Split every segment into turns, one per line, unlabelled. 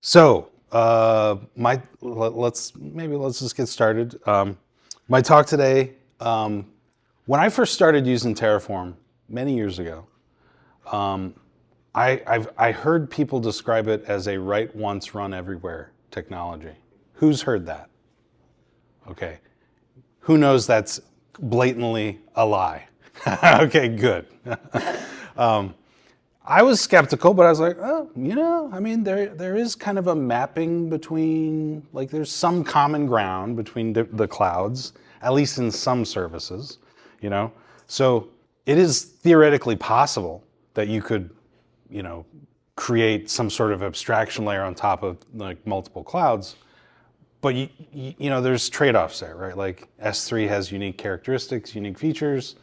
So, let's just get started. My talk today. When I first started using Terraform many years ago, I heard people describe it as a write once, run everywhere technology. Who's heard that? Okay. Who knows that's blatantly a lie? Okay, good. I was skeptical, but I was like, oh, I mean, there is kind of a mapping between, like, there's some common ground between the clouds, at least in some services, So it is theoretically possible that you could, create some sort of abstraction layer on top of like multiple clouds. But there's trade-offs there, right? Like S3 has unique characteristics, unique features.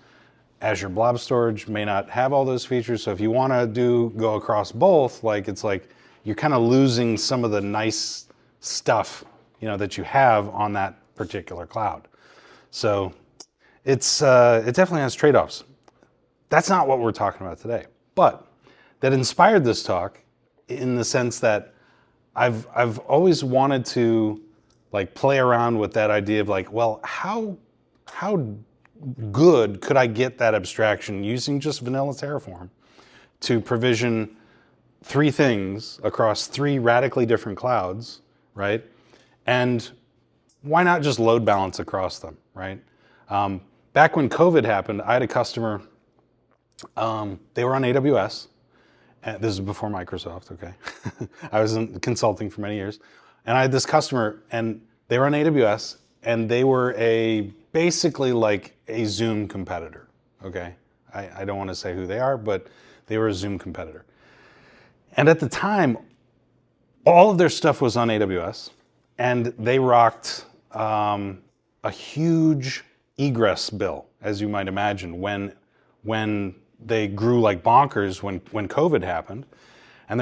Azure Blob Storage may not have all those features. So if you want to go across both, it's like you're kind of losing some of the nice stuff, that you have on that particular cloud. So it definitely has trade-offs. That's not what we're talking about today. But that inspired this talk in the sense that I've always wanted to play around with that idea of well, how good could I get that abstraction using just vanilla Terraform to provision three things across three radically different clouds, right? And why not just load balance across them, right? Back when COVID happened, I had a customer, they were on AWS. And this is before Microsoft, okay? I was in consulting for many years. And I had this customer, and they were on AWS, and they were basically like a Zoom competitor, okay? I don't want to say who they are, but they were a Zoom competitor. And at the time, all of their stuff was on AWS, and they rocked a huge egress bill, as you might imagine, when they grew like bonkers when COVID happened. And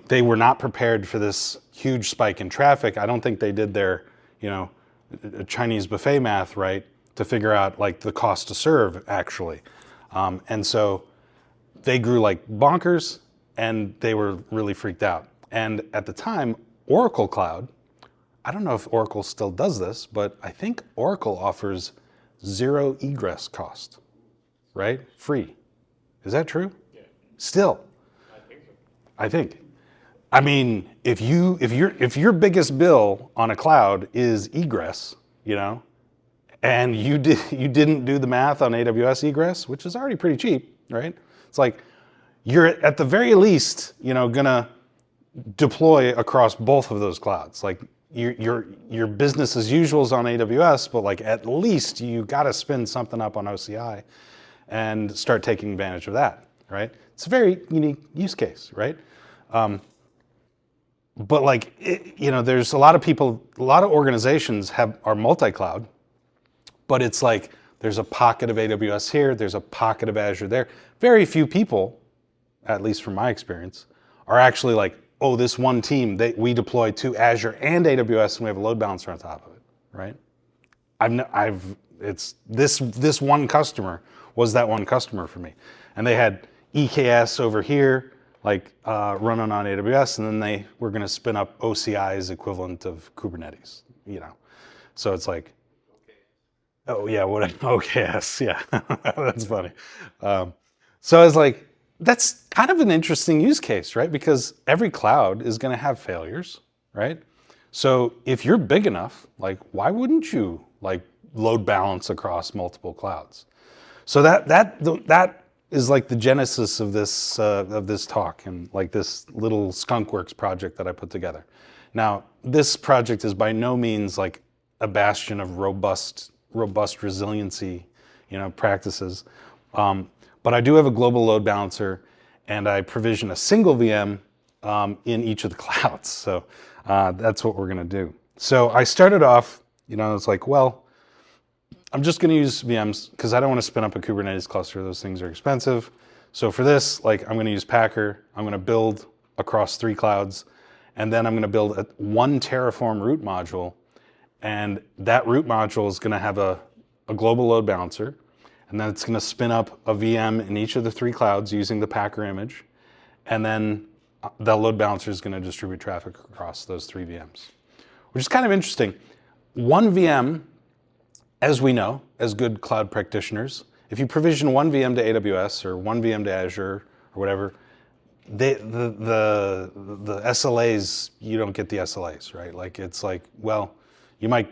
they were not prepared for this huge spike in traffic. I don't think they did their, Chinese buffet math right to figure out the cost to serve actually. And so they grew like bonkers and they were really freaked out. And at the time, Oracle Cloud, I don't know if Oracle still does this, but I think Oracle offers 0 egress cost, right? Free. Is that true?
Yeah.
Still. I think. I mean, if your biggest bill on a cloud is egress, and you didn't do the math on AWS egress, which is already pretty cheap, right? It's like you're at the very least, gonna deploy across both of those clouds. Like your business as usual is on AWS, but at least you got to spin something up on OCI and start taking advantage of that, right? It's a very unique use case, right? But there's a lot of people, a lot of organizations are multi-cloud, but it's there's a pocket of AWS here, there's a pocket of Azure there. Very few people, at least from my experience, are actually oh, this one team, we deploy to Azure and AWS and we have a load balancer on top of it, right? It's this one customer was that one customer for me. And they had EKS over here, running on AWS, and then they were going to spin up OCI's equivalent of Kubernetes, So it's oh yeah, what OKS, yeah, that's funny. So I was that's kind of an interesting use case, right? Because every cloud is going to have failures, right? So if you're big enough, why wouldn't you load balance across multiple clouds? So that is the genesis of this talk and this little skunkworks project that I put together. Now, this project is by no means a bastion of robust resiliency, practices. But I do have a global load balancer, and I provision a single VM in each of the clouds. So that's what we're going to do. So I started off, it's well, I'm just going to use VMs because I don't want to spin up a Kubernetes cluster. Those things are expensive. So for this, I'm going to use Packer. I'm going to build across 3 clouds, and then I'm going to build one Terraform root module, and that root module is going to have a global load balancer, and then it's going to spin up a VM in each of the 3 clouds using the Packer image, and then the load balancer is going to distribute traffic across those 3 VMs, which is kind of interesting. One VM, as we know, as good cloud practitioners, if you provision one VM to AWS or one VM to Azure or whatever, the SLAs, you don't get the SLAs, right? Like it's like, well, you might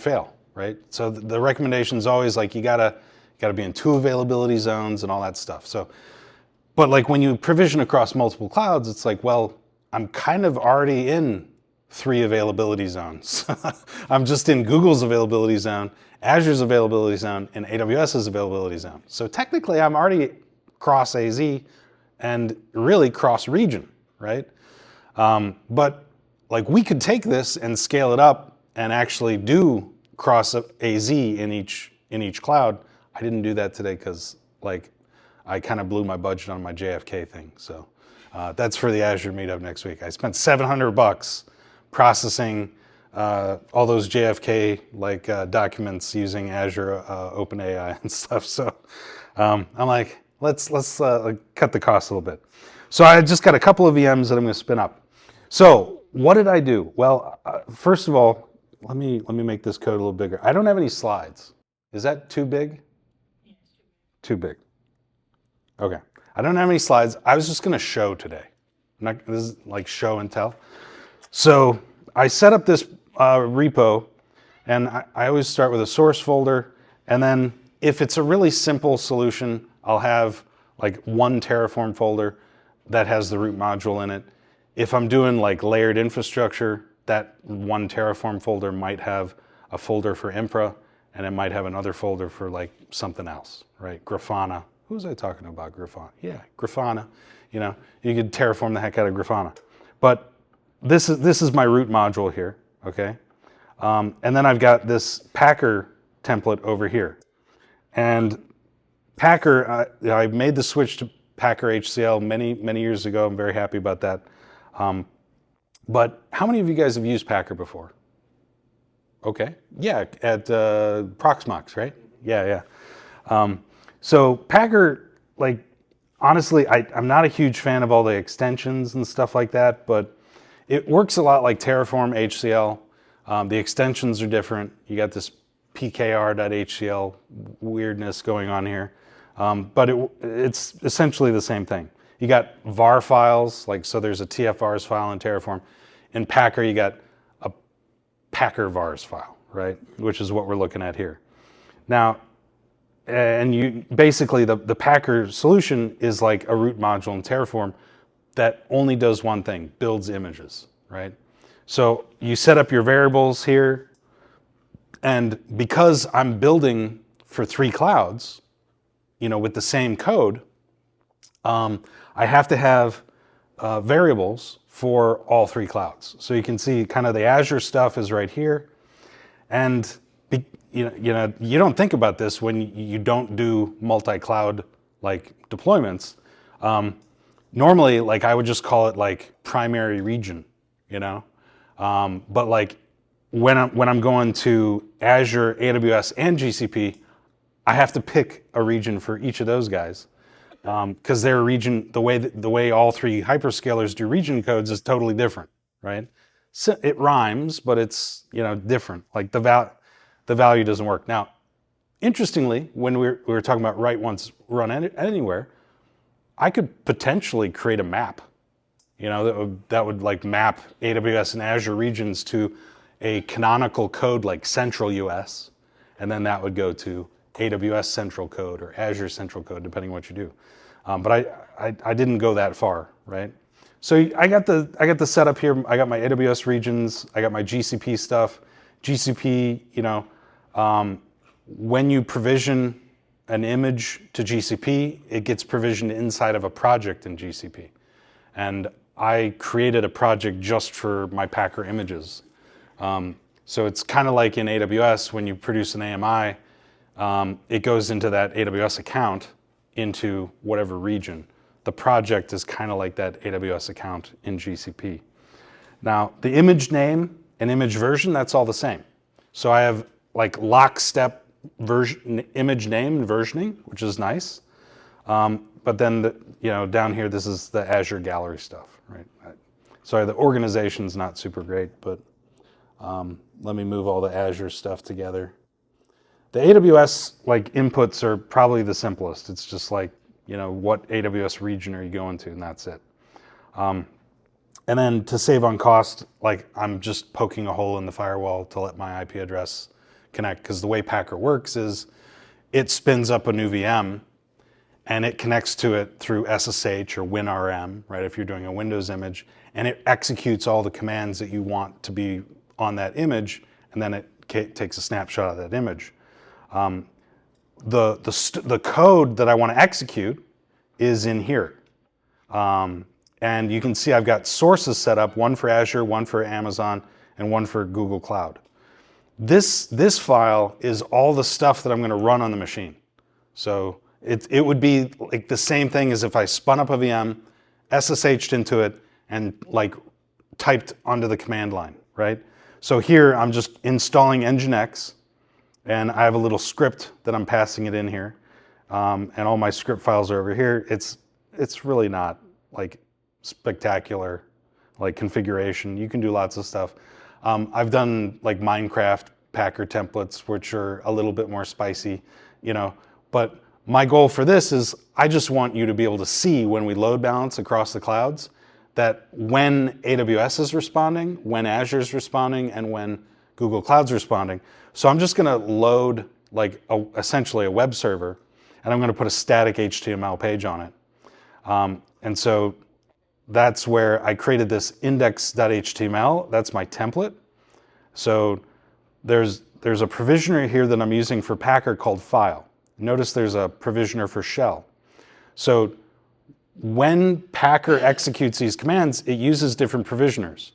fail, right? So the recommendation is always like you gotta be in 2 availability zones and all that stuff. So, but like when you provision across multiple clouds, it's like, well, I'm kind of already in 3 availability zones. I'm just in Google's availability zone, Azure's availability zone, and AWS's availability zone. So technically, I'm already cross AZ and really cross region, right? But like we could take this and scale it up and actually do cross AZ in each cloud. I didn't do that today because like I kind of blew my budget on my JFK thing. So that's for the Azure meetup next week. I spent $700 processing all those JFK like documents using Azure OpenAI and stuff. So I'm like, let's cut the cost a little bit. So I just got a couple of VMs that I'm going to spin up. So what did I do? Well, first of all, let me make this code a little bigger. I don't have any slides. Is that too big? Too big. Okay. I don't have any slides. I was just going to show today. This is like show and tell. So I set up this repo, and I always start with a source folder, and then if it's a really simple solution, I'll have like one Terraform folder that has the root module in it. If I'm doing like layered infrastructure, that one Terraform folder might have a folder for infra, and it might have another folder for like something else, right? Grafana. Who was I talking about? Grafana. Yeah, Grafana. You know, you could Terraform the heck out of Grafana. But this is my root module here, okay? And then I've got this Packer template over here. And Packer, I made the switch to Packer HCL many years ago. I'm very happy about that. But how many of you guys have used Packer before? Okay, yeah, at Proxmox, right? Yeah. So Packer, like, honestly, I'm not a huge fan of all the extensions and stuff like that, but it works a lot like Terraform HCL. The extensions are different. You got this pkr.hcl weirdness going on here. But it's essentially the same thing. You got var files, like so there's a tfvars file in Terraform. In Packer, you got a Packer vars file, right? Which is what we're looking at here. Now, and you basically the Packer solution is like a root module in Terraform that only does one thing, builds images, right? So you set up your variables here, and because I'm building for 3 clouds, you know, with the same code, I have to have variables for all 3 clouds. So you can see kind of the Azure stuff is right here, and you don't think about this when you don't do multi-cloud like deployments. Normally, like I would just call it like primary region, you know, but like when I'm going to Azure, AWS, and GCP, I have to pick a region for each of those guys because their region, the way all 3 hyperscalers do region codes is totally different, right? So it rhymes, but it's different. Like the value doesn't work. Now, interestingly, when we were talking about write once, run anywhere, I could potentially create a map, that would like map AWS and Azure regions to a canonical code like Central US, and then that would go to AWS Central Code or Azure Central Code, depending on what you do. But I didn't go that far, right? So I got the setup here. I got my AWS regions. I got my GCP stuff. GCP, when you provision an image to GCP, it gets provisioned inside of a project in GCP. And I created a project just for my Packer images. So it's kind of like in AWS, when you produce an AMI, it goes into that AWS account into whatever region. The project is kind of like that AWS account in GCP. Now, the image name and image version, that's all the same. So I have like lockstep version, image name and versioning, which is nice. But then, down here, this is the Azure Gallery stuff, right? Sorry, the organization's not super great, but let me move all the Azure stuff together. The AWS inputs are probably the simplest. It's just what AWS region are you going to, and that's it. And then to save on cost, I'm just poking a hole in the firewall to let my IP address connect, because the way Packer works is it spins up a new VM and it connects to it through SSH or WinRM, right, if you're doing a Windows image, and it executes all the commands that you want to be on that image, and then it takes a snapshot of that image. The code that I want to execute is in here. And you can see I've got sources set up, one for Azure, one for Amazon, and one for Google Cloud. This file is all the stuff that I'm going to run on the machine. So it would be like the same thing as if I spun up a VM, SSH'd into it, and typed onto the command line, right? So here I'm just installing Nginx, and I have a little script that I'm passing it in here, and all my script files are over here. It's really not spectacular configuration. You can do lots of stuff. I've done Minecraft Packer templates, which are a little bit more spicy, but my goal for this is I just want you to be able to see when we load balance across the clouds that when AWS is responding, when Azure is responding, and when Google Cloud's responding. So I'm just going to load essentially a web server, and I'm going to put a static HTML page on it. And so that's where I created this index.html. That's my template. So there's a provisioner here that I'm using for Packer called file. Notice there's a provisioner for shell. So when Packer executes these commands, it uses different provisioners.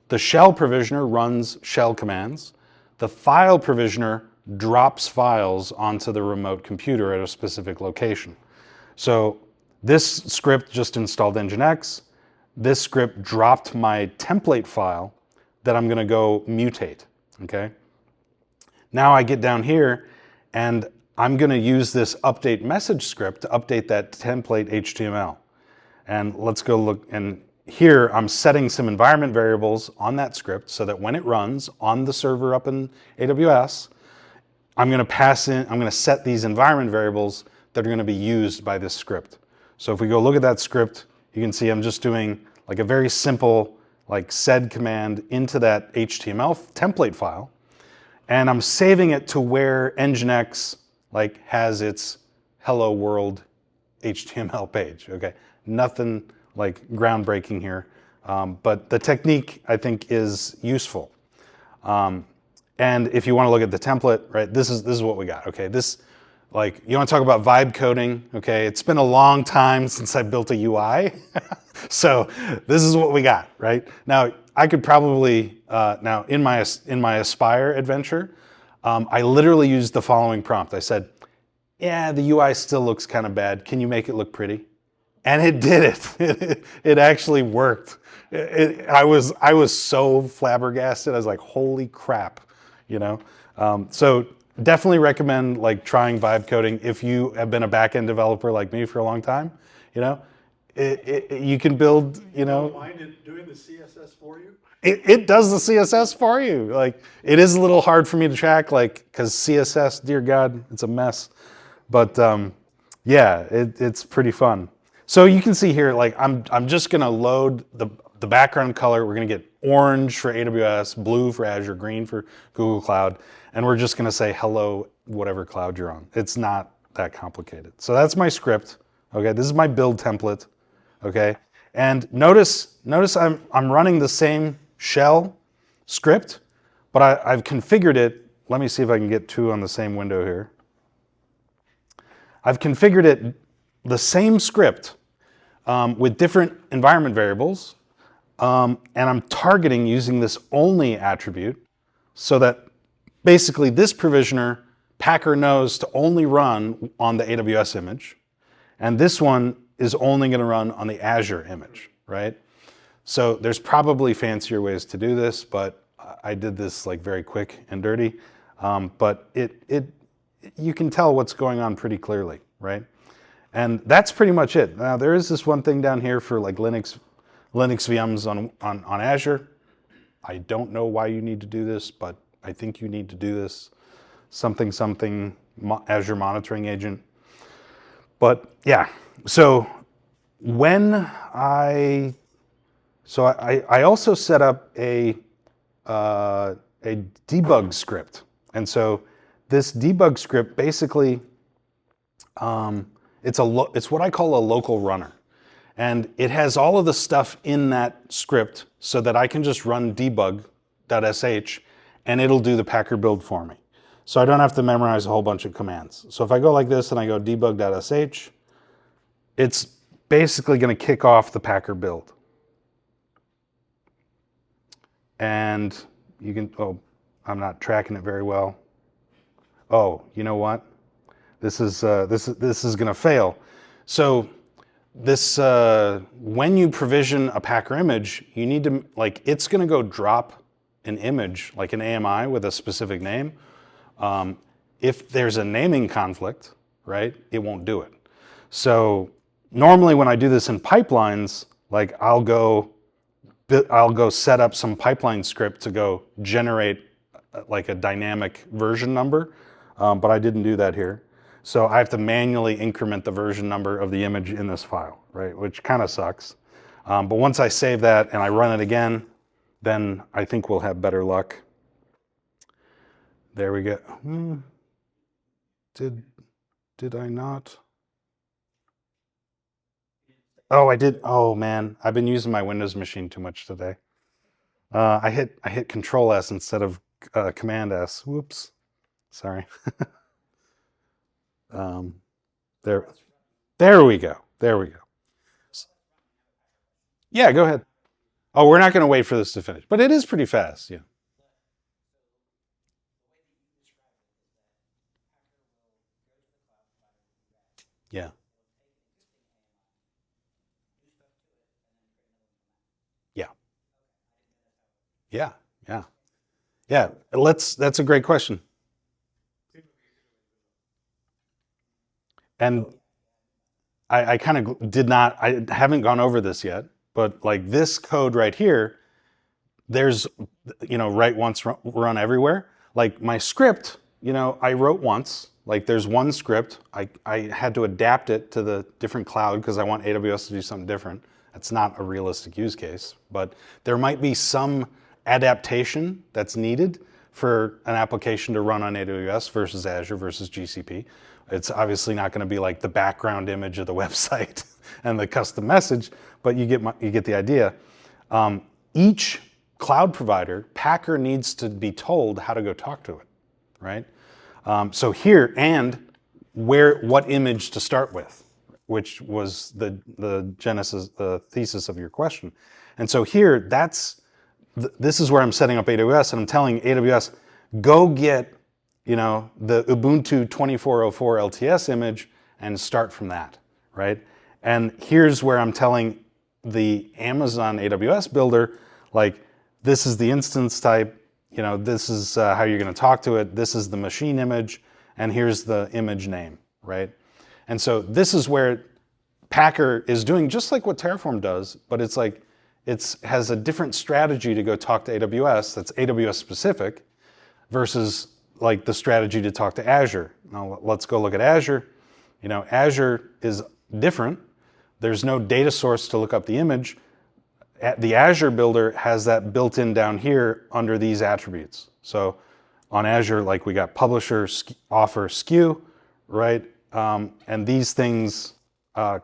The shell provisioner runs shell commands. The file provisioner drops files onto the remote computer at a specific location. So this script just installed Nginx. This script dropped my template file that I'm going to go mutate, okay? Now I get down here, and I'm going to use this update message script to update that template HTML. And let's go look, and here I'm setting some environment variables on that script so that when it runs on the server up in AWS, I'm going to set these environment variables that are going to be used by this script. So if we go look at that script, you can see I'm just doing a very simple sed command into that HTML template file, and I'm saving it to where Nginx has its hello world HTML page. Okay, nothing groundbreaking here, but the technique I think is useful. And if you want to look at the template, right, this is what we got. Okay, this you want to talk about vibe coding? Okay, it's been a long time since I built a UI, so this is what we got. Right now, I could probably now in my Aspire adventure, I literally used the following prompt. I said, "Yeah, the UI still looks kind of bad. Can you make it look pretty?" And it did it. It actually worked. I was so flabbergasted. I was like, "Holy crap!" So definitely recommend trying vibe coding if you have been a backend developer like me for a long time. You can build.
You don't mind it doing the CSS for you?
It does the CSS for you. It is a little hard for me to track, because CSS, dear God, it's a mess. But yeah, it's pretty fun. So you can see here, I'm just gonna load the background color. We're gonna get orange for AWS, blue for Azure, green for Google Cloud, and we're just gonna say hello, whatever cloud you're on. It's not that complicated. So that's my script. Okay, this is my build template. Okay, and notice I'm running the same shell script, but I've configured it. Let me see if I can get two on the same window here. I've configured it the same script with different environment variables, and I'm targeting using this only attribute so that basically this provisioner, Packer knows to only run on the AWS image, and this one is only going to run on the Azure image, right? So there's probably fancier ways to do this, but I did this very quick and dirty. But you can tell what's going on pretty clearly, right? And that's pretty much it. Now there is this one thing down here for like Linux VMs on Azure. I don't know why you need to do this, but I think you need to do this. Something Azure monitoring agent. But yeah, so I also set up a debug script. And so this debug script basically, it's what I call a local runner. And it has all of the stuff in that script so that I can just run debug.sh and it'll do the Packer build for me. So I don't have to memorize a whole bunch of commands. So if I go like this and I go debug.sh, it's basically going to kick off the Packer build. And you can, oh, I'm not tracking it very well. Oh, you know what? This is going to fail. So when you provision a Packer image, you need to, like, it's going to go drop an image, like an AMI with a specific name. If there's a naming conflict, right, it won't do it. So normally when I do this in pipelines, like I'll go set up some pipeline script to go generate like a dynamic version number, but I didn't do that here. So I have to manually increment the version number of the image in this file, right? Which kind of sucks. But once I save that and I run it again, then I think we'll have better luck. There we go. Did I not? Oh, I did. Oh man, I've been using my Windows machine too much today. I hit Control S instead of Command S. Whoops. Sorry. There we go. There we go. Yeah, go ahead. Oh, we're not going to wait for this to finish, but it is pretty fast. Yeah. Yeah. Yeah. Yeah. Yeah. Yeah. That's a great question. And I kind of I haven't gone over this yet, but like this code right here, there's, write once, run everywhere. Like my script, I wrote once, like there's one script. I had to adapt it to the different cloud because I want AWS to do something different. That's not a realistic use case, but there might be some adaptation that's needed for an application to run on AWS versus Azure versus GCP. It's obviously not going to be like the background image of the website and the custom message, but you get the idea. Each cloud provider, Packer needs to be told how to go talk to it, right? So here, and what image to start with, which was the genesis, the thesis of your question. And so here, this is where I'm setting up AWS, and I'm telling AWS, go get the Ubuntu 2404 LTS image and start from that, right? And here's where I'm telling the Amazon AWS builder, like, this is the instance type, this is how you're going to talk to it, this is the machine image, and here's the image name, right? And so this is where Packer is doing just like what Terraform does, but it's like, has a different strategy to go talk to AWS that's AWS specific versus like the strategy to talk to Azure. Now let's go look at Azure. Azure is different. There's no data source to look up the image. The Azure builder has that built in down here under these attributes. So on Azure, like we got publisher, offer, SKU, right? And these things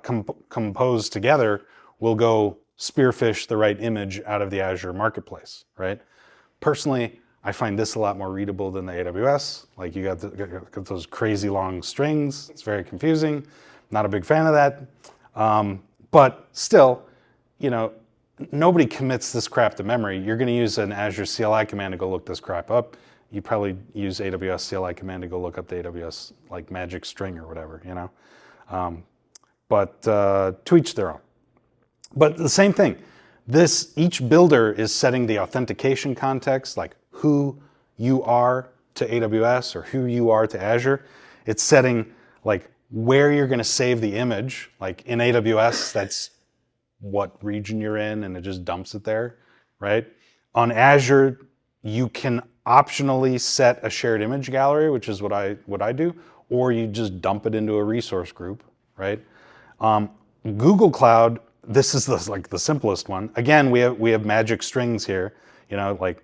composed together will go spearfish the right image out of the Azure marketplace, right? Personally, I find this a lot more readable than the AWS. Like you got those crazy long strings. It's very confusing. Not a big fan of that. But still, nobody commits this crap to memory. You're going to use an Azure CLI command to go look this crap up. You probably use AWS CLI command to go look up the AWS like magic string or whatever, But to each their own. But the same thing. Each builder is setting the authentication context, like who you are to AWS or who you are to Azure. It's setting like where you're going to save the image. Like in AWS, that's what region you're in, and it just dumps it there, right? On Azure, you can optionally set a shared image gallery, which is what I do, or you just dump it into a resource group, right? Google Cloud, this is the simplest one. Again, we have magic strings here. Like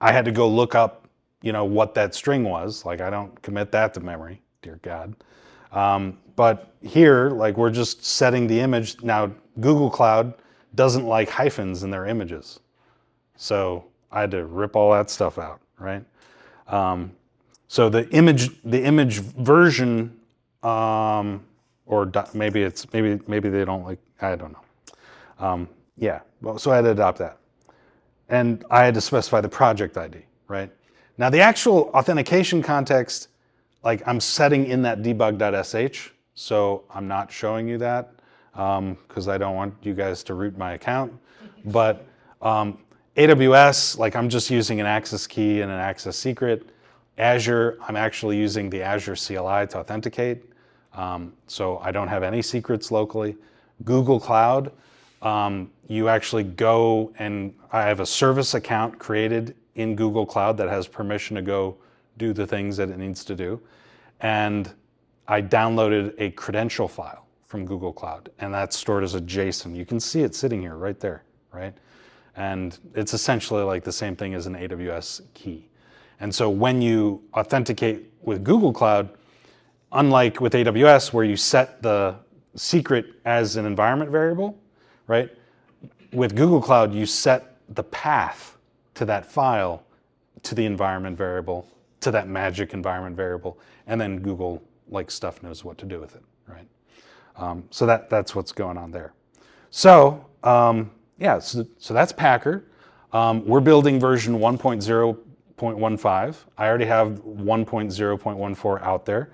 I had to go look up, what that string was. Like I don't commit that to memory, dear God. But here, like we're just setting the image. Now, Google Cloud doesn't like hyphens in their images. So I had to rip all that stuff out, right? So the image version, maybe they don't like, I don't know. Yeah, well, so I had to adopt that. And I had to specify the project ID, right? Now the actual authentication context, like I'm setting in that debug.sh, so I'm not showing you that because I don't want you guys to root my account. But AWS, like I'm just using an access key and an access secret. Azure, I'm actually using the Azure CLI to authenticate. So I don't have any secrets locally. Google Cloud, you actually go and I have a service account created in Google Cloud that has permission to go do the things that it needs to do. And I downloaded a credential file from Google Cloud, and that's stored as a JSON. You can see it sitting here right there, right? And it's essentially like the same thing as an AWS key. And so when you authenticate with Google Cloud, unlike with AWS where you set the secret as an environment variable, right? With Google Cloud, you set the path to that file to the environment variable, to that magic environment variable, and then Google like stuff knows what to do with it, right? So that's what's going on there. So yeah, so that's Packer. We're building version 1.0.15. I already have 1.0.14 out there.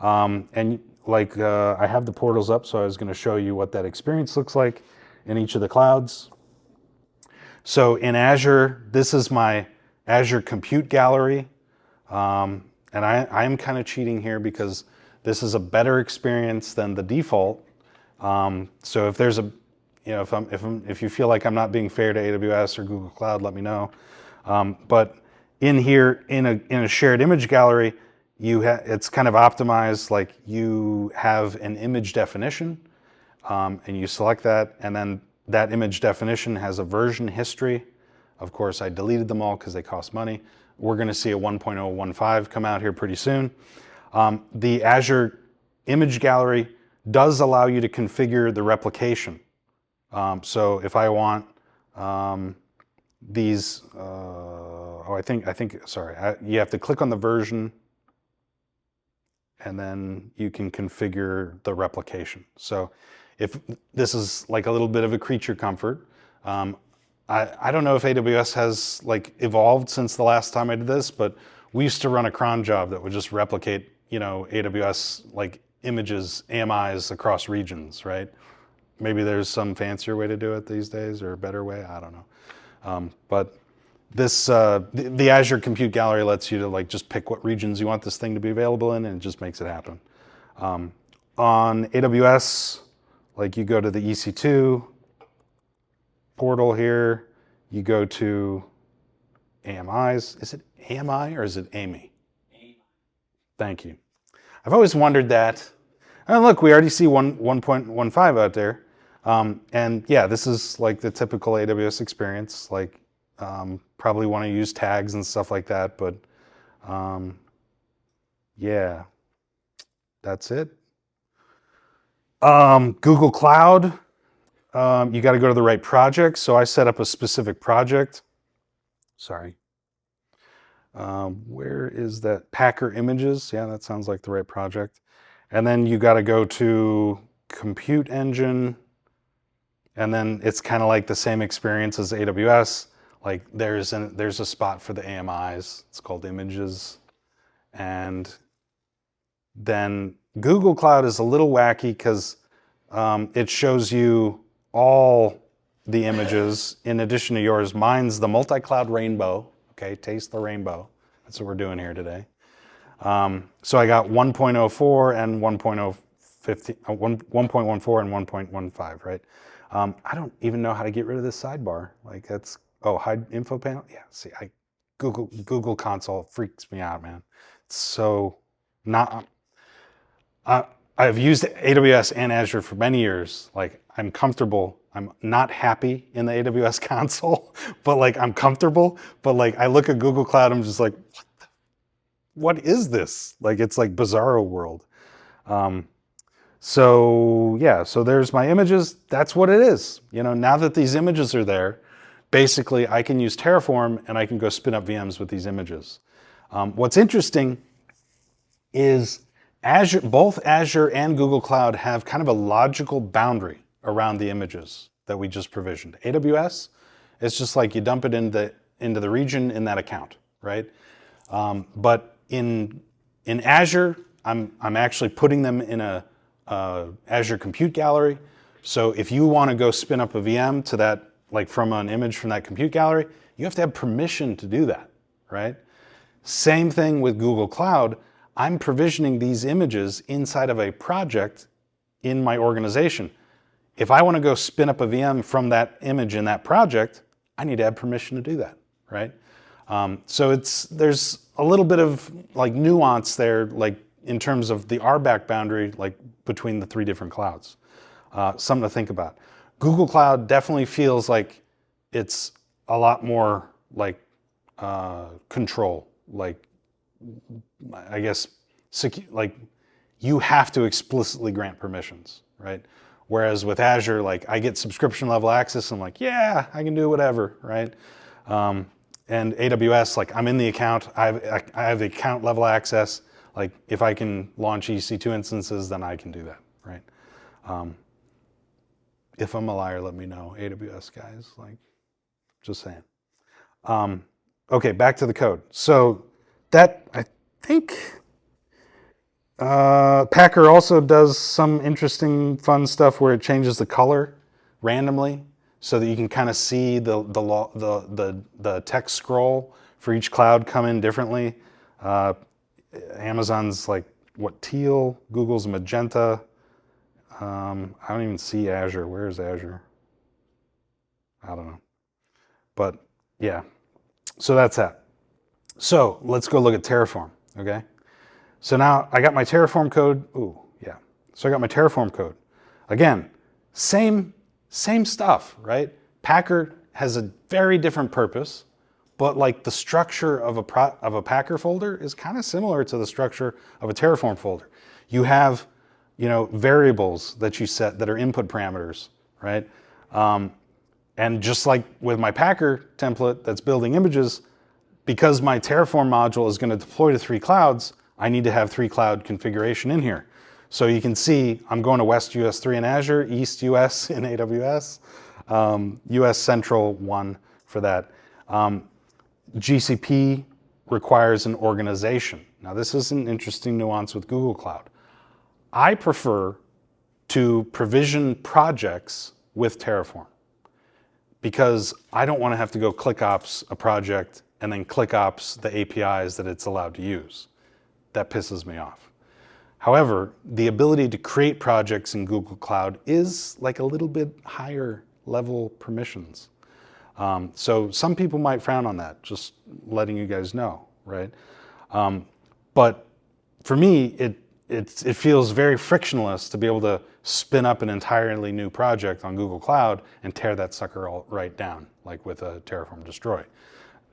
And like I have the portals up, so I was going to show you what that experience looks like in each of the clouds. So in Azure, this is my Azure Compute Gallery. And I am kind of cheating here because this is a better experience than the default. So if there's if you feel like I'm not being fair to AWS or Google Cloud, let me know. But in here, in a shared image gallery, it's kind of optimized. Like you have an image definition, and you select that, and then that image definition has a version history. Of course, I deleted them all because they cost money. We're going to see a 1.015 come out here pretty soon. The Azure Image Gallery does allow you to configure the replication. So if I want these, you have to click on the version, and then you can configure the replication. So if this is like a little bit of a creature comfort, I don't know if AWS has like evolved since the last time I did this, but we used to run a cron job that would just replicate, AWS like images, AMIs across regions, right? Maybe there's some fancier way to do it these days or a better way, I don't know. But this, the Azure Compute Gallery lets you to like just pick what regions you want this thing to be available in, and it just makes it happen. On AWS, like you go to the EC2 portal here, you go to AMIs. Is it AMI or is it AMI? AMI. Thank you. I've always wondered that. And look, we already see 1.15 out there. And yeah, this is like the typical AWS experience. Like probably want to use tags and stuff like that, but yeah, that's it. Google Cloud, you got to go to the right project. So I set up a specific project. Sorry. Where is that? Packer Images. Yeah, that sounds like the right project. And then you got to go to Compute Engine. And then it's kind of like the same experience as AWS. Like there's a spot for the AMIs. It's called Images. And then Google Cloud is a little wacky because it shows you all the images in addition to yours. Mine's the multi-cloud rainbow. Okay, taste the rainbow. That's what we're doing here today. So I got 1.04 and 1.14 and 1.15, right? I don't even know how to get rid of this sidebar. Like that's, oh, hide info panel. Yeah, see, Google Console freaks me out, man. It's so not, I've used AWS and Azure for many years. Like I'm comfortable. I'm not happy in the AWS console, but like I'm comfortable. But like I look at Google Cloud, I'm just like, what is this? Like it's like Bizarro world. So yeah, so there's my images. That's what it is. You know, now that these images are there, basically I can use Terraform and I can go spin up VMs with these images. What's interesting is Azure, both Azure and Google Cloud have kind of a logical boundary around the images that we just provisioned. AWS, it's just like you dump it into the region in that account, right? But in Azure, I'm actually putting them in a Azure Compute Gallery. So if you want to go spin up a VM to that, like from an image from that compute gallery, you have to have permission to do that, right? Same thing with Google Cloud. I'm provisioning these images inside of a project in my organization. If I want to go spin up a VM from that image in that project, I need to have permission to do that, right? So there's a little bit of like nuance there, like in terms of the RBAC boundary, like between the three different clouds. Something to think about. Google Cloud definitely feels like it's a lot more like control, like I guess like you have to explicitly grant permissions, right? Whereas with Azure, like I get subscription level access, I'm like, yeah, I can do whatever, right? And AWS, like I'm in the account, I have the account level access. Like if I can launch EC2 instances, then I can do that, right? If I'm a liar, let me know, AWS guys, like just saying. Okay, back to the code. So that, I think, Packer also does some interesting fun stuff where it changes the color randomly so that you can kind of see the text scroll for each cloud come in differently. Amazon's like, what, teal? Google's magenta. I don't even see Azure. Where is Azure? I don't know. But yeah, so that's that. So let's go look at Terraform, okay? So now I got my Terraform code. Ooh, yeah. So I got my Terraform code. Again, same stuff, right? Packer has a very different purpose, but like the structure of a Packer folder is kind of similar to the structure of a Terraform folder. You have, you know, variables that you set that are input parameters, right? And just like with my Packer template that's building images, because my Terraform module is going to deploy to 3 clouds, I need to have 3 cloud configuration in here. So you can see I'm going to West US 3 in Azure, East US in AWS, US Central 1 for that. GCP requires an organization. Now this is an interesting nuance with Google Cloud. I prefer to provision projects with Terraform because I don't want to have to go ClickOps a project and then ClickOps the APIs that it's allowed to use. That pisses me off. However, the ability to create projects in Google Cloud is like a little bit higher level permissions. So some people might frown on that, just letting you guys know, right? But for me, it feels very frictionless to be able to spin up an entirely new project on Google Cloud and tear that sucker all right down, like with a Terraform destroy.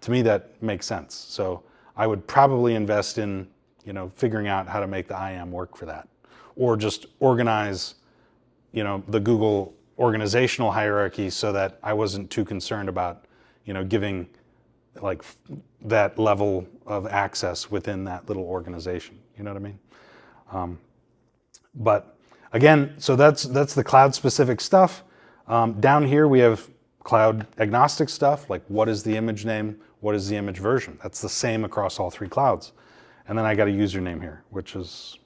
To me, that makes sense. So I would probably invest in, you know, figuring out how to make the IAM work for that, or just organize, you know, the Google organizational hierarchy so that I wasn't too concerned about, you know, giving like that level of access within that little organization. You know what I mean? But again, so that's the cloud specific stuff. Down here we have cloud agnostic stuff, like what is the image name, what is the image version. That's the same across all 3 clouds. And then I got a username here, which is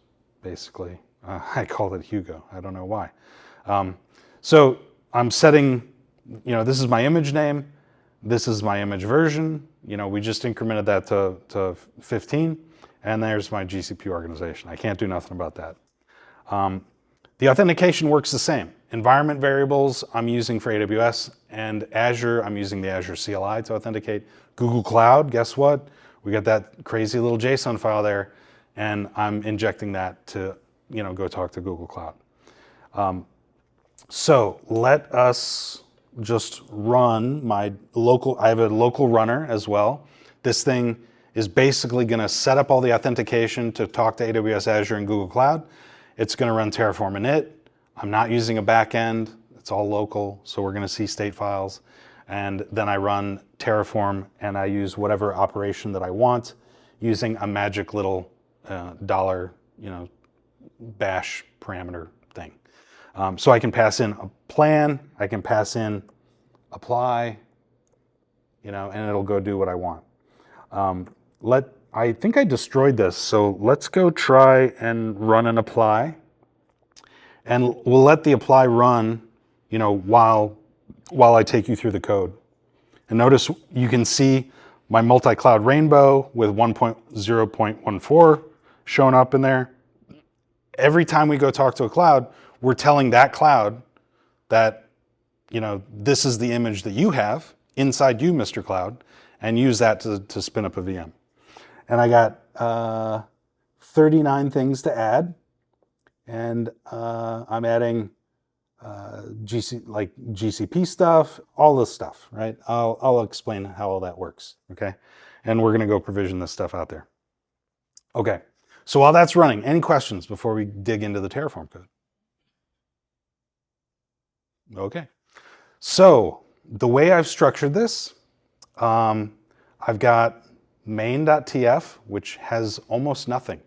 basically, I called it Hugo. I don't know why. So I'm setting, you know, this is my image name. This is my image version. You know, we just incremented that to 15. and there's my GCP organization. I can't do nothing about that. The authentication works the same. Environment variables I'm using for AWS, and Azure, I'm using the Azure CLI to authenticate. Google Cloud, guess what? We got that crazy little JSON file there, and I'm injecting that to go talk to Google Cloud. So let us just run my local, I have a local runner as well. This thing is basically going to set up all the authentication to talk to AWS, Azure, and Google Cloud. It's going to run Terraform init. I'm not using a backend. It's all local, so we're going to see state files. And then I run Terraform, and I use whatever operation that I want using a magic little dollar, bash parameter thing. So I can pass in a plan, I can pass in apply, and it'll go do what I want. I think I destroyed this, so let's go try and run an apply. And we'll let the apply run, while I take you through the code. And notice you can see my multi-cloud rainbow with 1.0.14 showing up in there. Every time we go talk to a cloud, we're telling that cloud that, this is the image that you have inside you, Mr. Cloud, and use that to spin up a VM. And I got 39 things to add, and I'm adding GCP stuff, all this stuff, right? I'll explain how all that works, okay? And we're gonna go provision this stuff out there. Okay, so while that's running, any questions before we dig into the Terraform code? Okay, so the way I've structured this, I've got main.tf, which has almost nothing.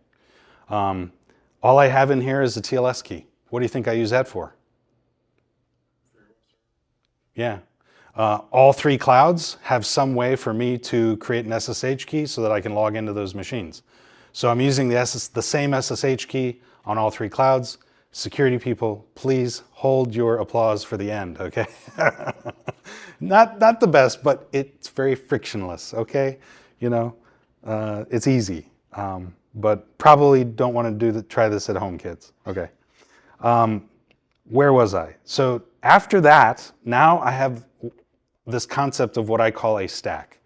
All I have in here is a TLS key. What do you think I use that for? Yeah. All three clouds have some way for me to create an SSH key so that I can log into those machines. So I'm using the same SSH key on all three clouds. Security people, please hold your applause for the end, okay? Not the best, but it's very frictionless, okay? It's easy, but probably don't want to try this at home, kids. Okay. Where was I? So after that, now I have this concept of what I call a stack.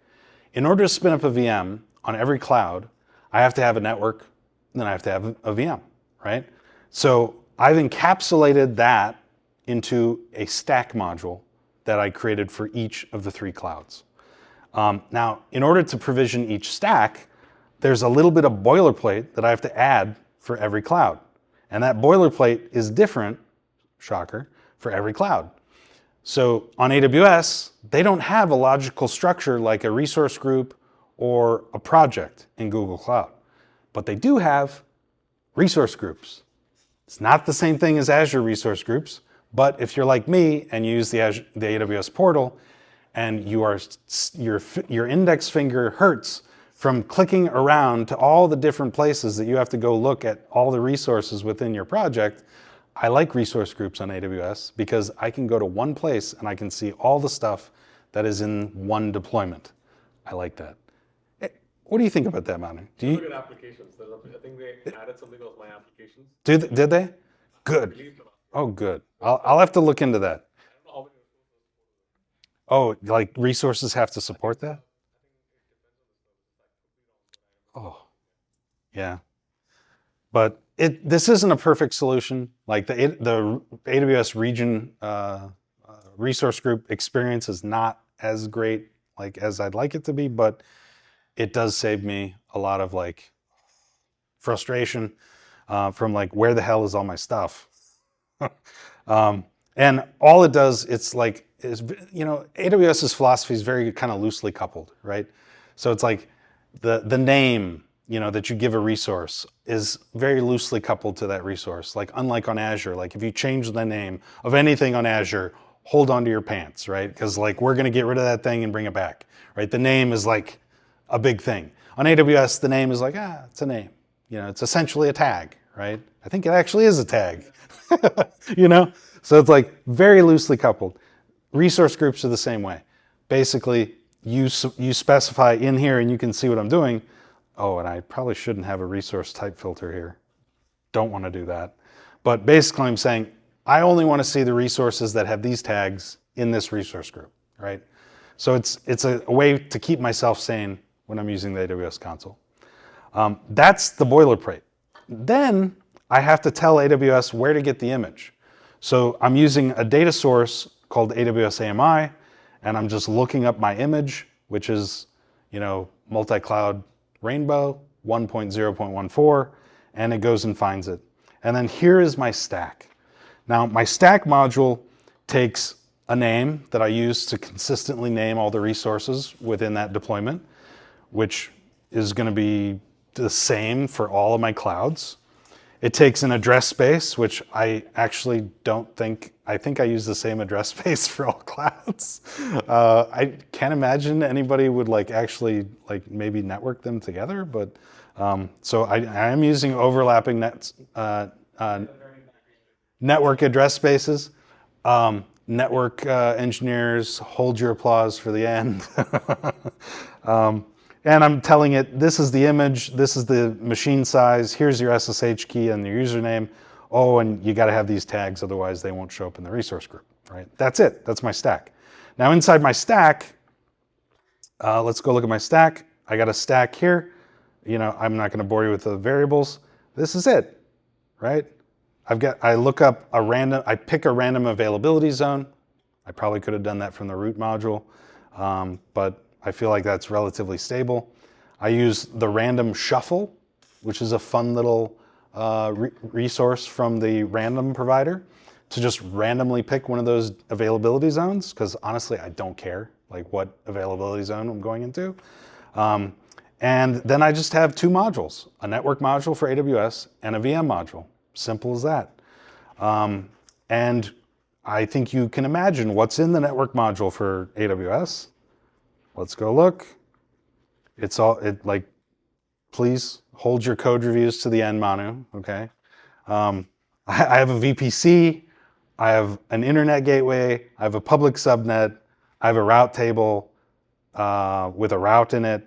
In order to spin up a VM on every cloud, I have to have a network, and then I have to have a VM, right? So I've encapsulated that into a stack module that I created for each of the three clouds. Now, in order to provision each stack, there's a little bit of boilerplate that I have to add for every cloud. And that boilerplate is different, shocker, for every cloud. So on AWS, they don't have a logical structure like a resource group or a project in Google Cloud. But they do have resource groups. It's not the same thing as Azure resource groups, but if you're like me and you use the AWS portal and your index finger hurts from clicking around to all the different places that you have to go look at all the resources within your project, I like resource groups on AWS because I can go to one place and I can see all the stuff that is in one deployment. I like that. What do you think about that, Manu?
Look at applications. I think they added something of my applications.
Did they? Good. Oh, good. I'll have to look into that. Oh, like resources have to support that? Oh, yeah. But this isn't a perfect solution. Like the AWS region resource group experience is not as great as I'd like it to be, but it does save me a lot of frustration from where the hell is all my stuff? And all it does, AWS's philosophy is very kind of loosely coupled, right? So it's like the name, that you give a resource is very loosely coupled to that resource. Unlike on Azure, if you change the name of anything on Azure, hold on to your pants, right? Because we're going to get rid of that thing and bring it back, right? The name is a big thing. On AWS, the name is it's a name. It's essentially a tag, right? I think it actually is a tag, So it's very loosely coupled. Resource groups are the same way. Basically, you specify in here, and you can see what I'm doing, Oh, and I probably shouldn't have a resource type filter here. Don't want to do that. But basically I'm saying, I only want to see the resources that have these tags in this resource group, right? So it's a way to keep myself sane when I'm using the AWS console. That's the boilerplate. Then I have to tell AWS where to get the image. So I'm using a data source called AWS AMI, and I'm just looking up my image, which is, multi-cloud rainbow 1.0.14, and it goes and finds it. And then here is my stack. Now, my stack module takes a name that I use to consistently name all the resources within that deployment, which is going to be the same for all of my clouds. It takes an address space, which I actually I think I use the same address space for all clouds. I can't imagine anybody would actually maybe network them together, but so I am using overlapping network address spaces. Network engineers, hold your applause for the end. And I'm telling it, this is the image, this is the machine size, here's your SSH key and your username. Oh, and you got to have these tags, otherwise they won't show up in the resource group, right? That's it, that's my stack. Now inside my stack, let's go look at my stack. I got a stack here. I'm not going to bore you with the variables. This is it, right? I look up I pick a random availability zone. I probably could have done that from the root module, but I feel like that's relatively stable. I use the random shuffle, which is a fun little resource from the random provider, to just randomly pick one of those availability zones, because honestly, I don't care what availability zone I'm going into. And then I just have two modules, a network module for AWS and a VM module. Simple as that. And I think you can imagine what's in the network module for AWS. Let's go look. Please hold your code reviews to the end, Manu, okay? I have a VPC, I have an internet gateway, I have a public subnet, I have a route table with a route in it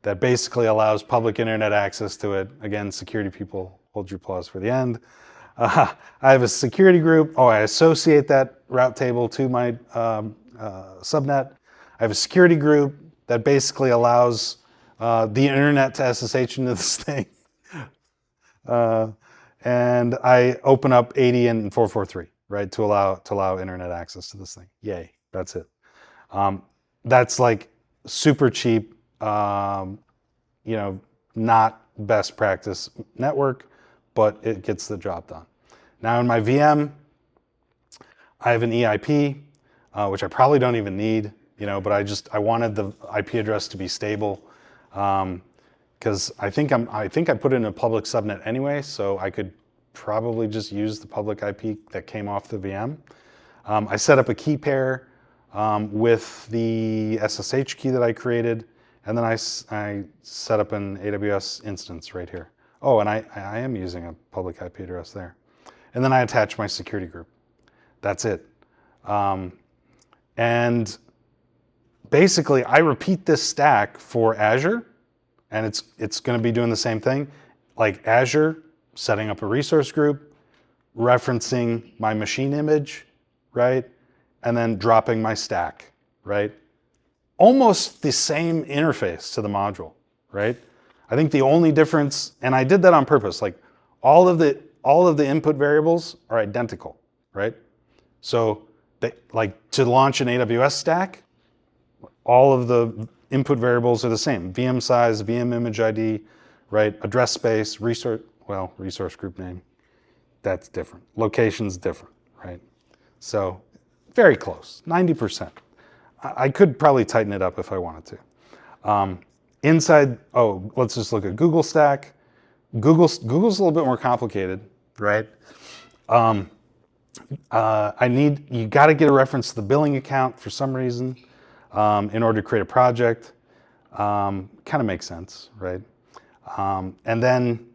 that basically allows public internet access to it. Again, security people, hold your applause for the end. I have a security group. Oh, I associate that route table to my subnet. I have a security group that basically allows the internet to SSH into this thing. And I open up 80 and 443, right, to allow internet access to this thing. Yay, that's it. That's super cheap, not best practice network, but it gets the job done. Now in my VM, I have an EIP, which I probably don't even need, but I wanted the IP address to be stable, because I think I put in a public subnet anyway, so I could probably just use the public IP that came off the VM. I set up a key pair with the SSH key that I created, and then I set up an AWS instance right here. Oh, and I am using a public IP address there. And then I attach my security group. That's it. And basically, I repeat this stack for Azure, and it's going to be doing the same thing. Like Azure, setting up a resource group, referencing my machine image, right? And then dropping my stack, right? Almost the same interface to the module, right? I think the only difference, and I did that on purpose, all of the input variables are identical, right? So to launch an AWS stack, all of the input variables are the same. VM size, VM image ID, right? Address space, resource group name. That's different. Location's different, right? So very close, 90%. I could probably tighten it up if I wanted to. Let's just look at Google Stack. Google's a little bit more complicated, right? You got to get a reference to the billing account for some reason in order to create a project. Kind of makes sense, right? And then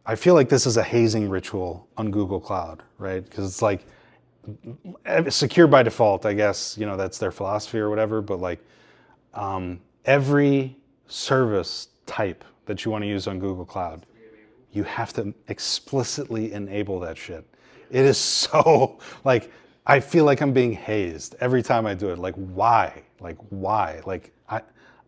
I feel like this is a hazing ritual on Google Cloud, right? Because it's secure by default, I guess, that's their philosophy or whatever, but every service type that you want to use on Google Cloud, you have to explicitly enable that shit. It is so, like, I feel like I'm being hazed every time I do it. Like, why? Like, why? Like, I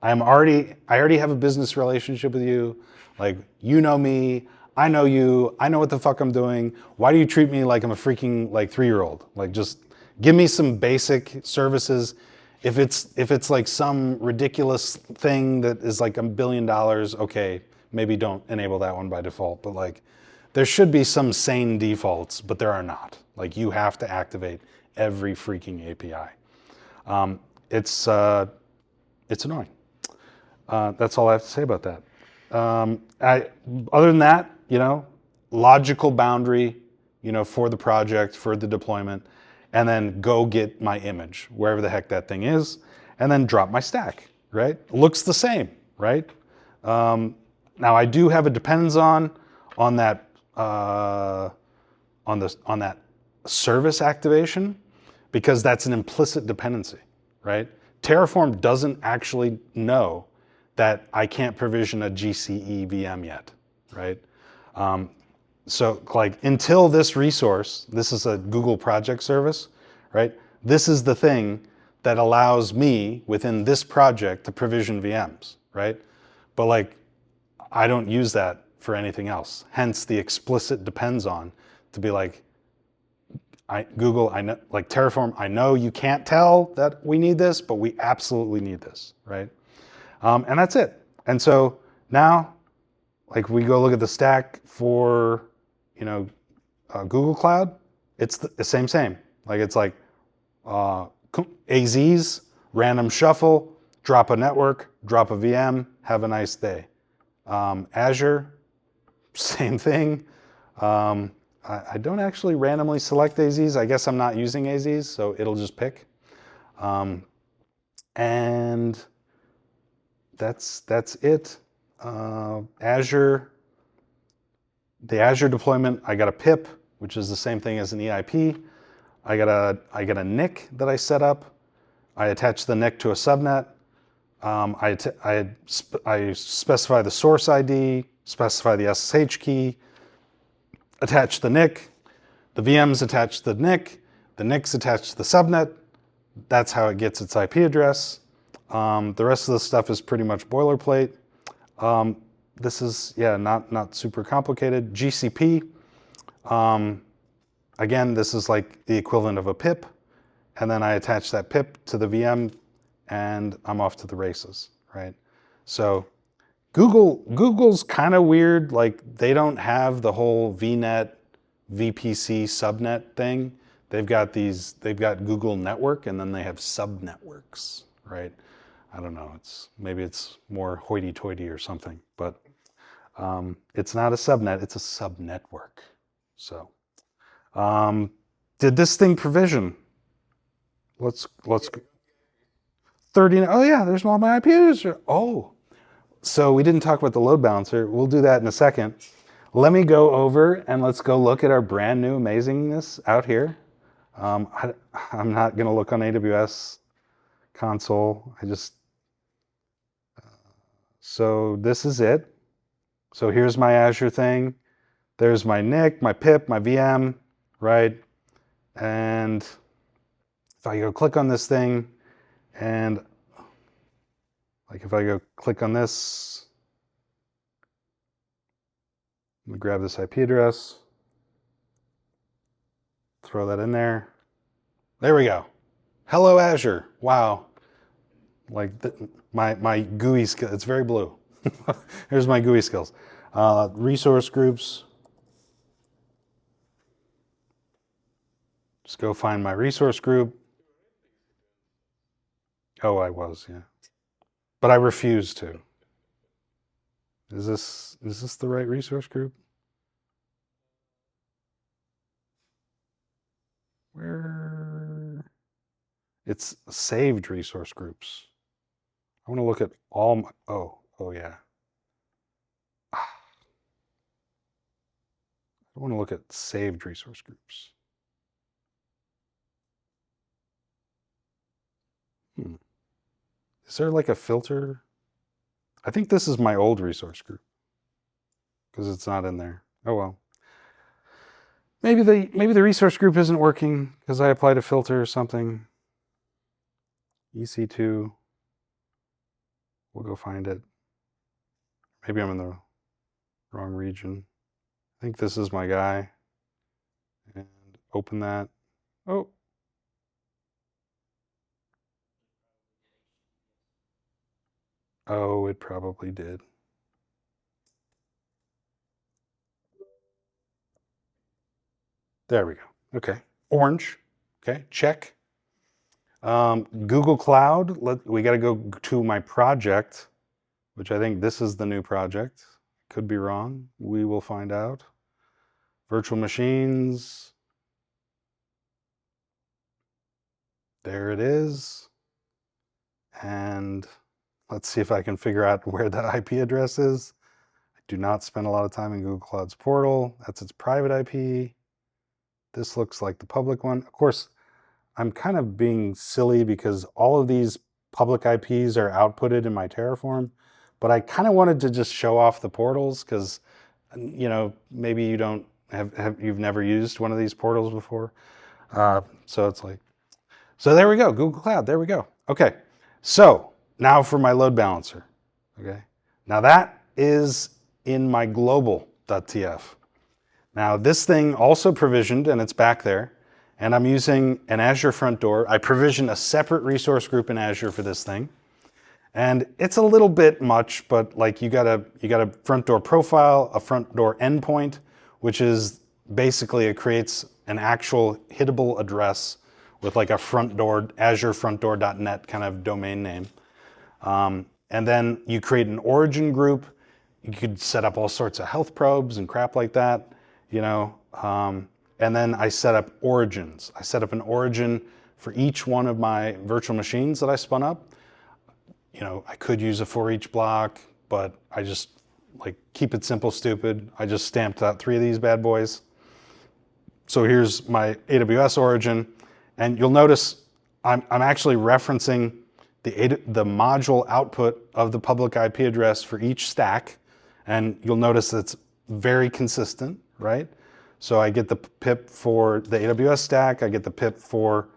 already have a business relationship with you. Like, you know me, I know you, I know what the fuck I'm doing. Why do you treat me like I'm a freaking, like, 3-year-old? Like, just give me some basic services. If it's like some ridiculous thing that is like $1 billion, okay, maybe don't enable that one by default. But like, there should be some sane defaults, but there are not. Like, you have to activate every freaking API. It's annoying. That's all I have to say about that. Other than that, logical boundary, for the project, for the deployment, and then go get my image, wherever the heck that thing is, and then drop my stack, right? Looks the same, right? Now I do have a depends on that on that service activation, because that's an implicit dependency, right? Terraform doesn't actually know that I can't provision a GCE VM yet, right? So like, until this resource, this is a Google project service, right? This is the thing that allows me within this project to provision VMs, right? But like, I don't use that for anything else. Hence the explicit depends on, to be like, Google, I know, like Terraform, I know you can't tell that we need this, but we absolutely need this, right? And that's it. And so now, like, we go look at the stack for, Google Cloud, it's the same. Like, it's like AZs, random shuffle, drop a network, drop a VM, have a nice day. Azure, same thing. I don't actually randomly select AZs. I guess I'm not using AZs, so it'll just pick. And that's it. Azure, the Azure deployment, I got a pip, which is the same thing as an EIP. I got a NIC that I set up. I attach the NIC to a subnet. I specify the source ID, specify the SSH key, attach the NIC, the VMs attach to the NIC's attached to the subnet. That's how it gets its IP address. The rest of the stuff is pretty much boilerplate. This is, not super complicated. GCP, again, this is like the equivalent of a pip. And then I attach that pip to the VM and I'm off to the races, right? So Google's kind of weird. Like, they don't have the whole VNet, VPC subnet thing. They've got Google Network, and then they have subnetworks, right? I don't know. Maybe it's more hoity-toity or something, but it's not a subnet. It's a subnetwork. So, did this thing provision? Let's 30. Oh yeah, there's all my IP addresses. Oh. So we didn't talk about the load balancer. We'll do that in a second. Let me go over and let's go look at our brand new amazingness out here. I'm not going to look on AWS console. So this is it. So here's my Azure thing. There's my NIC, my pip, my VM, right? And if I go click on this thing, and like, if I go click on this, let me grab this IP address, throw that in there. There we go. Hello, Azure. Wow. Like, my GUI skill, it's very blue. Here's my GUI skills. Resource groups. Just go find my resource group. Oh, I was, yeah. But I refuse to. Is this the right resource group? Where? It's saved resource groups. I want to look at all my, oh yeah. I want to look at saved resource groups. Is there like a filter? I think this is my old resource group because it's not in there. Oh well. Maybe the resource group isn't working because I applied a filter or something. EC2. We'll go find it. Maybe I'm in the wrong region. I think this is my guy. And open that. Oh. Oh, it probably did. There we go. Okay. Orange. Okay. Check. Google Cloud. We got to go to my project, which I think this is the new project. Could be wrong. We will find out. Virtual machines. There it is. And let's see if I can figure out where that IP address is. I do not spend a lot of time in Google Cloud's portal. That's its private IP. This looks like the public one. Of course, I'm kind of being silly because all of these public IPs are outputted in my Terraform, but I kind of wanted to just show off the portals because, you know, maybe you don't you've never used one of these portals before. So it's like, so there we go, Google Cloud, there we go. Okay, so now for my load balancer, okay? Now that is in my global.tf. Now this thing also provisioned and it's back there. And I'm using an Azure Front Door. I provisioned a separate resource group in Azure for this thing. And it's a little bit much, but like you got a front door profile, a front door endpoint, which is basically it creates an actual hittable address with like a front door, Azure frontdoor.net kind of domain name. And then you create an origin group. You could set up all sorts of health probes and crap like that, you know. And then I set up origins. I set up an origin for each one of my virtual machines that I spun up. You know, I could use a for each block, but I just like keep it simple, stupid. I just stamped out 3 of these bad boys. So here's my AWS origin. And you'll notice I'm actually referencing the module output of the public IP address for each stack. And you'll notice it's very consistent, right? So I get the pip for the AWS stack, I get the pip for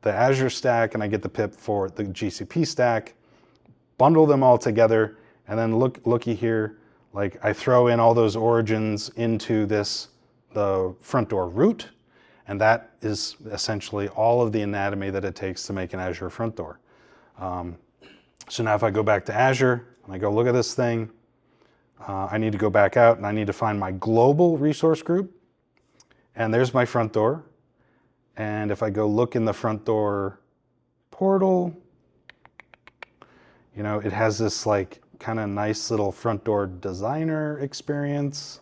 the Azure stack, and I get the pip for the GCP stack. Bundle them all together, and then looky here, like I throw in all those origins into the front door root, and that is essentially all of the anatomy that it takes to make an Azure front door. So now if I go back to Azure, and I go look at this thing, I need to go back out, and I need to find my global resource group. And there's my front door. And if I go look in the front door portal, you know, it has this like kind of nice little front door designer experience,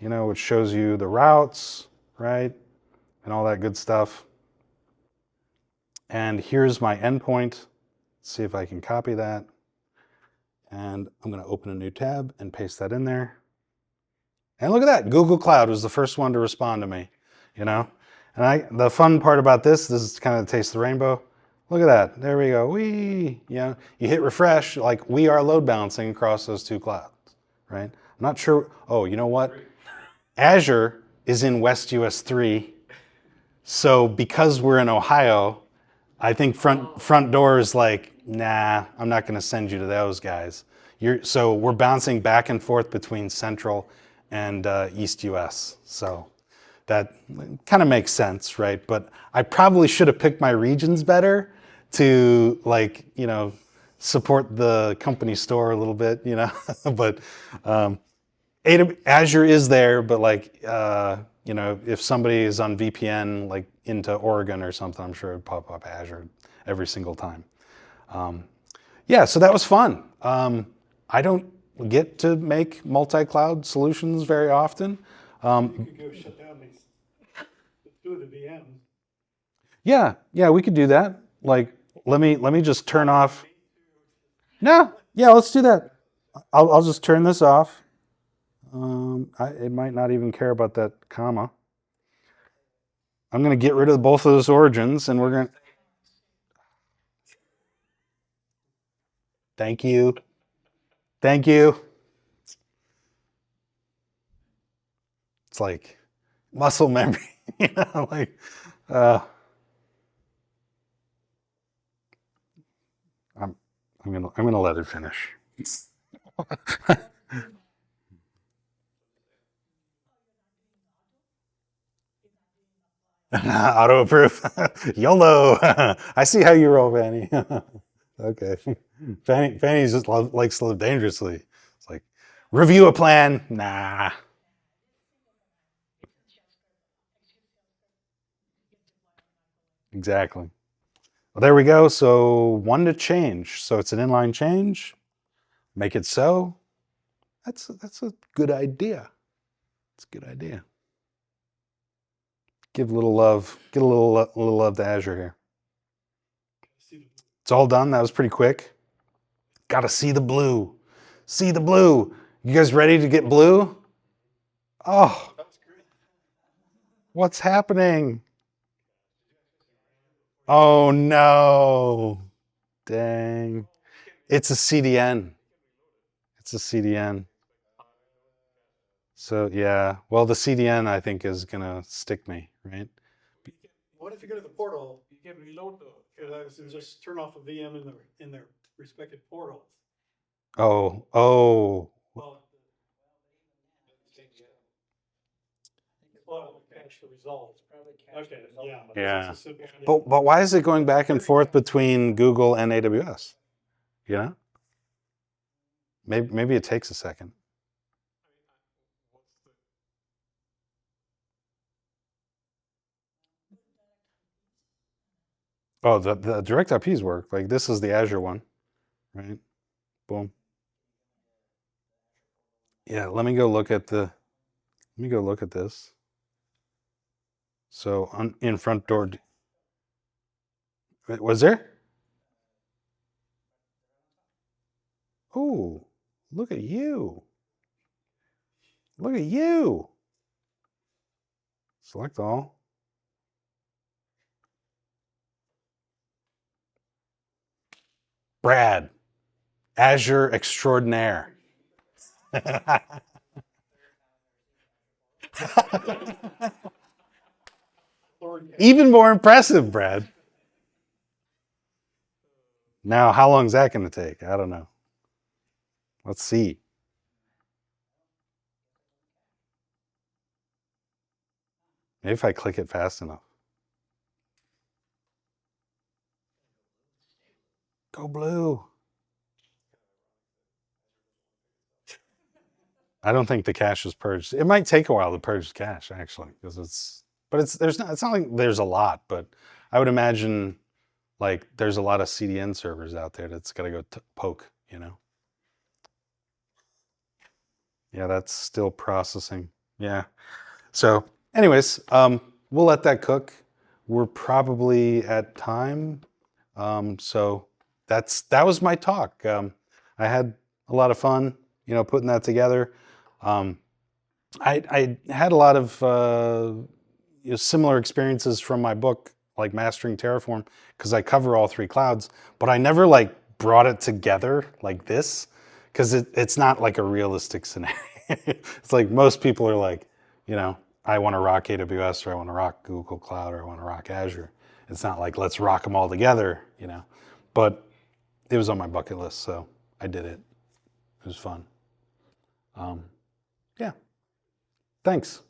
you know, which shows you the routes, right? And all that good stuff. And here's my endpoint. Let's see if I can copy that. And I'm going to open a new tab and paste that in there. And look at that, Google Cloud was the first one to respond to me, you know? And the fun part about this is kind of the taste of the rainbow. Look at that, there we go, whee! You know, you hit refresh, like we are load balancing across those 2 clouds, right? I'm not sure, oh, you know what? Azure is in West US 3, so because we're in Ohio, I think front door is like, nah, I'm not gonna send you to those guys. So we're bouncing back and forth between Central and East US. So that kind of makes sense, right? But I probably should have picked my regions better to like, you know, support the company store a little bit, you know, but Azure is there, but like, you know, if somebody is on VPN, like into Oregon or something, I'm sure it'd pop up Azure every single time. Yeah, so that was fun. I don't get to make multi-cloud solutions very often.
You could go shut down these 2 of the VMs.
Yeah, we could do that. Like, let me just turn off. No, yeah, let's do that. I'll just turn this off. It might not even care about that comma. I'm going to get rid of both of those origins, and we're going to. Thank you. Thank you. It's like muscle memory, you know, like, I'm gonna let it finish. Auto approve. YOLO. I see how you roll, Fanny. Okay. Fanny just likes to live dangerously. It's like, review a plan. Nah. Exactly. Well, there we go. So one to change. So it's an inline change. Make it so. That's a good idea. It's a good idea. Give a little love. Get a little love to Azure here. It's all done. That was pretty quick. Got to see the blue. See the blue. You guys ready to get blue? Oh, what's happening? Oh no. Dang. It's a CDN. It's a CDN. So yeah, well, the CDN I think is gonna stick me, right?
What if you go to the portal? You can reload and just turn off a VM in their respective portals.
Oh.
Well, cache the results. Okay, yeah.
Yeah. But why is it going back and forth between Google and AWS? You know? Maybe it takes a second. Oh, the direct IPs work. Like this is the Azure one, right? Boom. Yeah, let me go look at this. So in front door, was there? Oh, look at you. Look at you. Select all. Brad, Azure extraordinaire. Even more impressive, Brad. Now, how long is that going to take? I don't know. Let's see. Maybe if I click it fast enough. Go blue. I don't think the cache is purged. It might take a while to purge the cache, actually, because it's not like there's a lot, but I would imagine like there's a lot of CDN servers out there that's got to go poke, you know? Yeah, that's still processing. Yeah. So anyways, we'll let that cook. We're probably at time. So that was my talk. I had a lot of fun, you know, putting that together. I had a lot of similar experiences from my book, like Mastering Terraform, because I cover all three clouds, but I never like brought it together like this, because it's not like a realistic scenario. It's like most people are like, you know, I want to rock AWS, or I want to rock Google Cloud, or I want to rock Azure. It's not like let's rock them all together, you know. But it was on my bucket list, so I did it. It was fun. Yeah. Thanks.